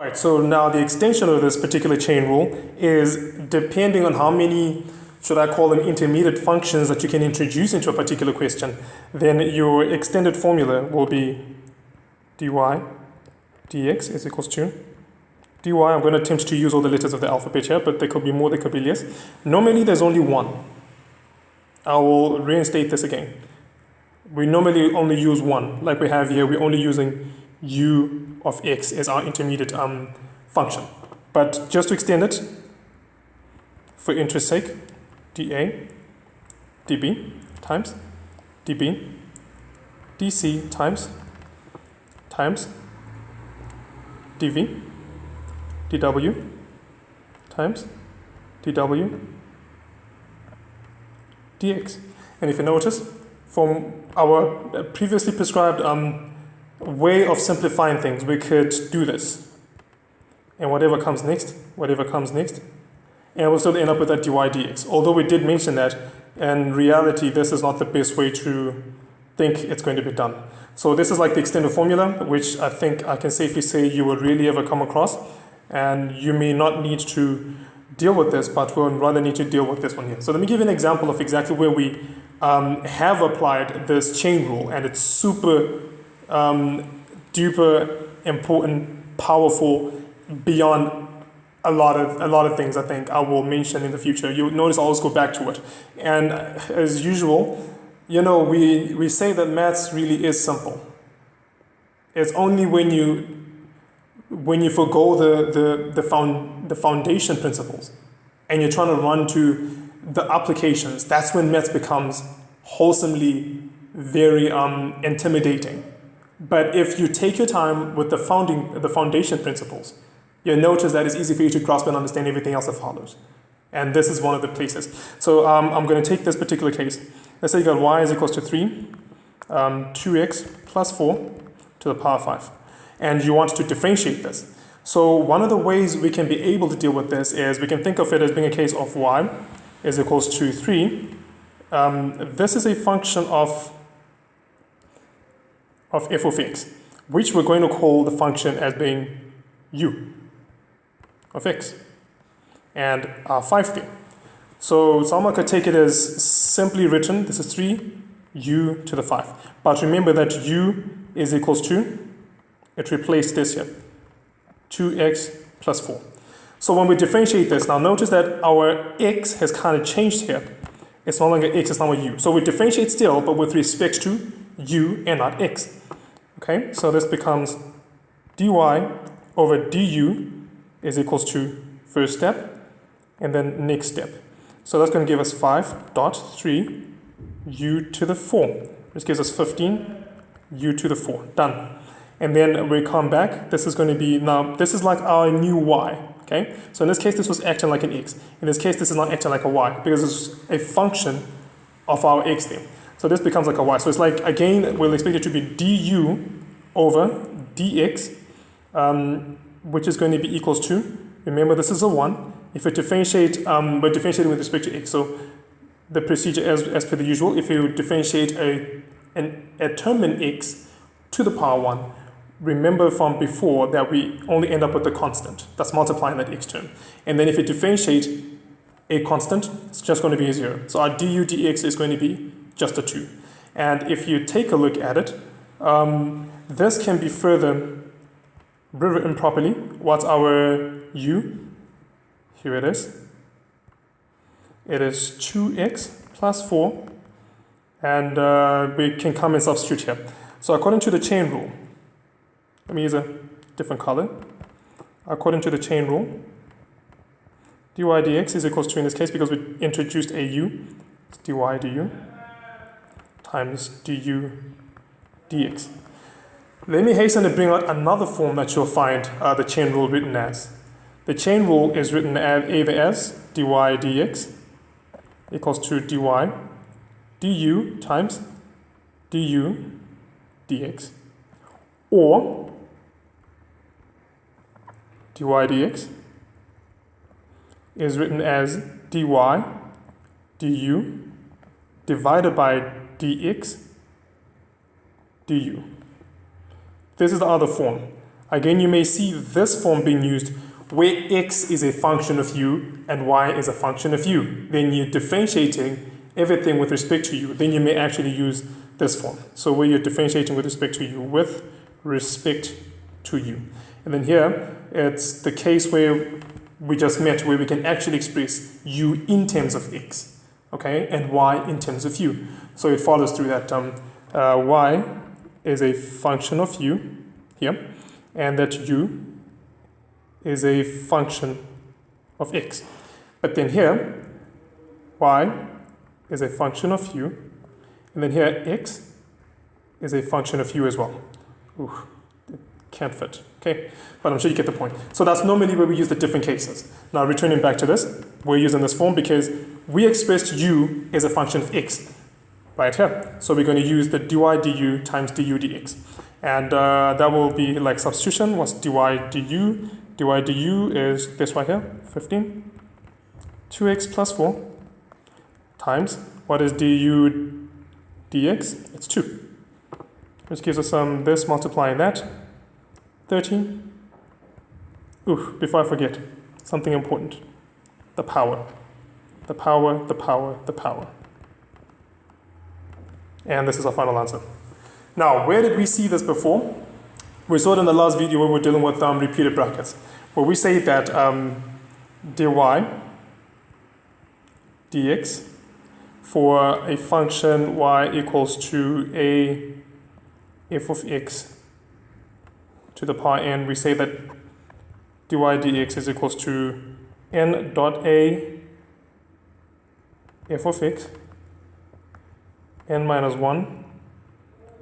Right, so now the extension of this particular chain rule is depending on how many, should I call them intermediate functions that you can introduce into a particular question, then your extended formula will be dy dx is equals to dy. I'm going to attempt to use all the letters of the alphabet here, but there could be more, there could be less. Normally there's only one. I will reinstate this again. We normally only use one, like we have here. We're only using u of x as our intermediate function. But just to extend it, for interest's sake, dA dB times dB dc times dV dW times dW dx. And if you notice, from our previously prescribed way of simplifying things, we could do this. And whatever comes next, and we'll still end up with that dy dx. Although we did mention that, in reality, this is not the best way to think it's going to be done. So this is like the extended formula, which I think I can safely say you will really ever come across. And you may not need to deal with this, but we'll rather need to deal with this one here. So let me give you an example of exactly where we have applied this chain rule, and it's super duper important, powerful, beyond a lot of things I think I will mention in the future. You'll notice I always go back to it. And as usual, you know, we say that maths really is simple. It's only when you forgo the foundation principles and you're trying to run to the applications, that's when maths becomes wholesomely very intimidating. But if you take your time with the foundation principles, you'll notice that it's easy for you to grasp and understand everything else that follows. And this is one of the places. So I'm going to take this particular case. Let's say you got y is equals to 3, 2x plus 4 to the power 5. And you want to differentiate this. So one of the ways we can be able to deal with this is we can think of it as being a case of y is equals to 3. This is a function of f of x, which we're going to call the function as being u of x, and our 5 there. So someone could take it as simply written, this is 3 u to the 5. But remember that u is equals to, it replaced this here, 2x plus 4. So when we differentiate this, now notice that our x has kind of changed here. It's no longer x, it's now a u. So we differentiate still, but with respect to u and not x. Okay, so this becomes dy over du is equals to first step and then next step. So that's going to give us 5.3 u to the 4, which gives us 15 u to the 4. Done. And then we come back. This is going to be, now this is like our new y. Okay, so in this case this was acting like an x. In this case this is not acting like a y because it's a function of our x there. So this becomes like a y. So it's like, again, we'll expect it to be du over dx, which is going to be equals to, remember this is a 1. If we differentiate, we're differentiating with respect to x. So the procedure as per the usual, if you differentiate a term in x to the power 1, remember from before that we only end up with the constant. That's multiplying that x term. And then if you differentiate a constant, it's just going to be a 0. So our du dx is going to be just a 2. And if you take a look at it, this can be further rewritten properly. What's our u? Here it is. It is 2x plus 4. And we can come and substitute here. So according to the chain rule, let me use a different color. According to the chain rule, dy dx is equals to, in this case, because we introduced a u, it's dy du times du dx. Let me hasten to bring out another form that you'll find the chain rule written as. The chain rule is written as either as dy dx equals to dy du times du dx, or dy dx is written as dy du divided by dx du. This is the other form. again, you may see this form being used where x is a function of u and y is a function of u. Then you're differentiating everything with respect to u. Then you may actually use this form. So where you're differentiating with respect to u, with respect to u. And then here, it's the case where we just met, where we can actually express u in terms of x, okay, and y in terms of u. So it follows through that y is a function of u here, and that u is a function of x. But then here, y is a function of u, and then here x is a function of u as well. Ooh, it can't fit, okay? But I'm sure you get the point. So that's normally where we use the different cases. Now returning back to this, we're using this form because we expressed u as a function of x right here. So we're going to use the dy du times du dx. And that will be like substitution. What's dy du? Dy du is this right here, 15. 2x plus 4 times, what is du dx? It's 2. Which gives us this multiplying that, 13. Ooh, before I forget, something important. The power. The power, the power, the power. And this is our final answer. Now, where did we see this before? We saw it in the last video where we're dealing with repeated brackets, where we say that dy dx for a function y equals to a f of x to the power n, we say that dy dx is equals to n dot a f of x n minus 1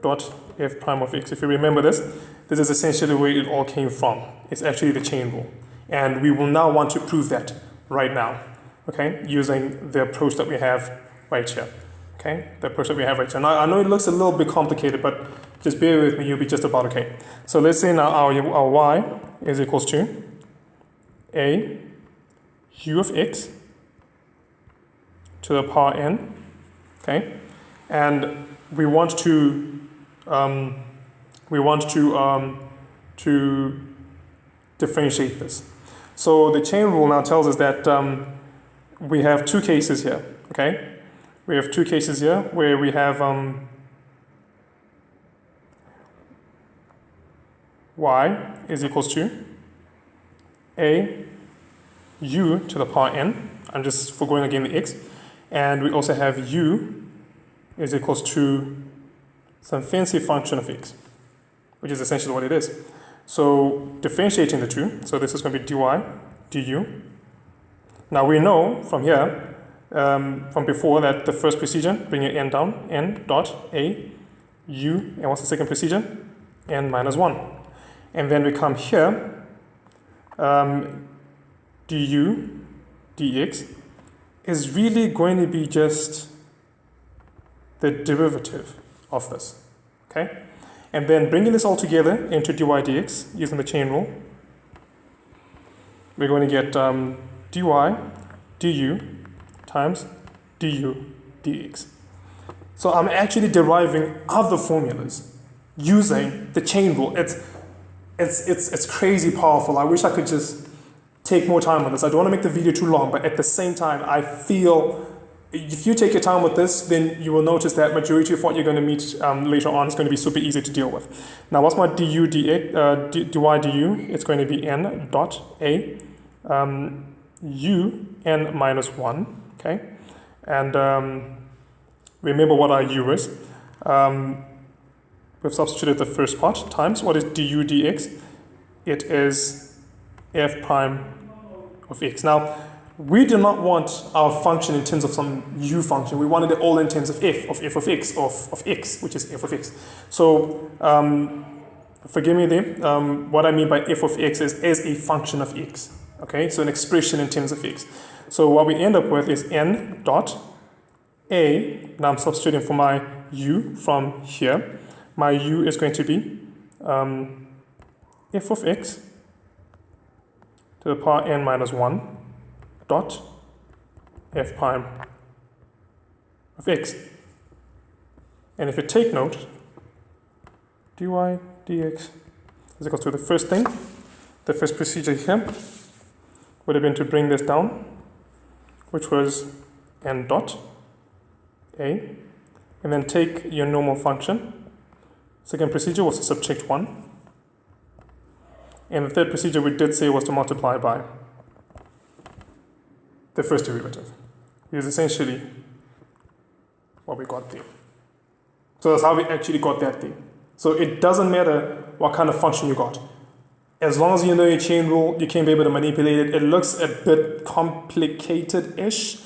dot f prime of x. If you remember this, this is essentially where it all came from. It's actually the chain rule. And we will now want to prove that right now, okay, using the approach that we have right here, okay, the approach that we have right here. Now, I know it looks a little bit complicated, but just bear with me, you'll be just about okay. So let's say now our y is equals to a u of x to the power n, okay, and we want to differentiate this. So the chain rule now tells us that we have two cases here, okay? We have two cases here where we have y is equals to a u to the power n. I'm just foregoing again the x. And we also have u is equals to some fancy function of x, which is essentially what it is. So differentiating the two, so this is going to be dy du. Now we know from here, from before, that the first procedure, bring your n down, n dot a u, and what's the second procedure? N minus 1. And then we come here, du dx is really going to be just the derivative of this, okay? And then bringing this all together into dy dx using the chain rule, we're going to get dy du times du dx. So I'm actually deriving other formulas using the chain rule. It's crazy powerful. I wish I could just take more time on this. I don't want to make the video too long, but at the same time, I feel if you take your time with this, then you will notice that majority of what you're going to meet later on is going to be super easy to deal with. Now, what's my du dx, dy du? It's going to be n dot a u n minus 1, okay? And remember what our u is. We've substituted the first part times. What is du dx? It is f prime of x. Now, we do not want our function in terms of some u function. We wanted it all in terms of f of x, of x, which is f of x. So, forgive me there. What I mean by f of x is as a function of x. Okay, so an expression in terms of x. So what we end up with is n dot a. Now I'm substituting for my u from here. My u is going to be f of x to the power n minus 1 dot f prime of x. And if you take note, dy dx is equal to the first thing. The first procedure here would have been to bring this down, which was n dot a, and then take your normal function. Second procedure was to subtract 1. And the third procedure we did say was to multiply by the first derivative, which is essentially what we got there. So that's how we actually got that thing. So it doesn't matter what kind of function you got. As long as you know your chain rule, you can be able to manipulate it. It looks a bit complicated-ish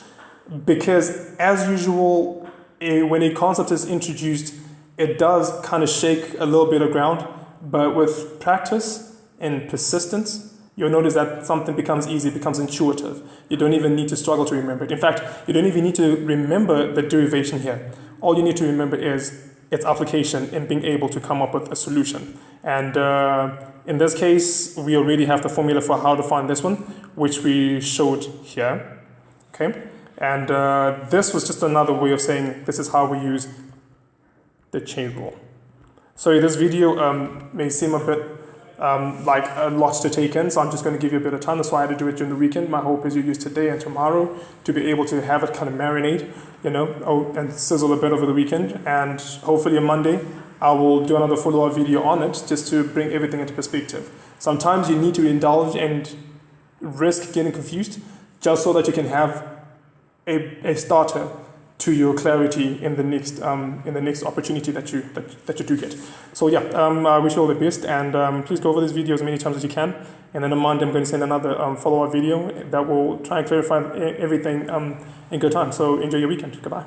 because, as usual, when a concept is introduced, it does kind of shake a little bit of ground. But with practice and persistence, you'll notice that something becomes easy, becomes intuitive. You don't even need to struggle to remember it. In fact, you don't even need to remember the derivation here. All you need to remember is its application and being able to come up with a solution. And in this case, we already have the formula for how to find this one, which we showed here. Okay, and this was just another way of saying this is how we use the chain rule. So this video may seem a bit like a lot to take in, so I'm just going to give you a bit of time. That's why I had to do it during the weekend. My hope is you use today and tomorrow to be able to have it kind of marinate, and sizzle a bit over the weekend. And hopefully on Monday, I will do another follow-up video on it just to bring everything into perspective. Sometimes you need to indulge and risk getting confused just so that you can have a starter to your clarity in the next opportunity that you do get. So yeah, I wish you all the best, and please go over this video as many times as you can. And then on Monday, I'm going to send another follow-up video that will try and clarify everything in good time. So enjoy your weekend. Goodbye.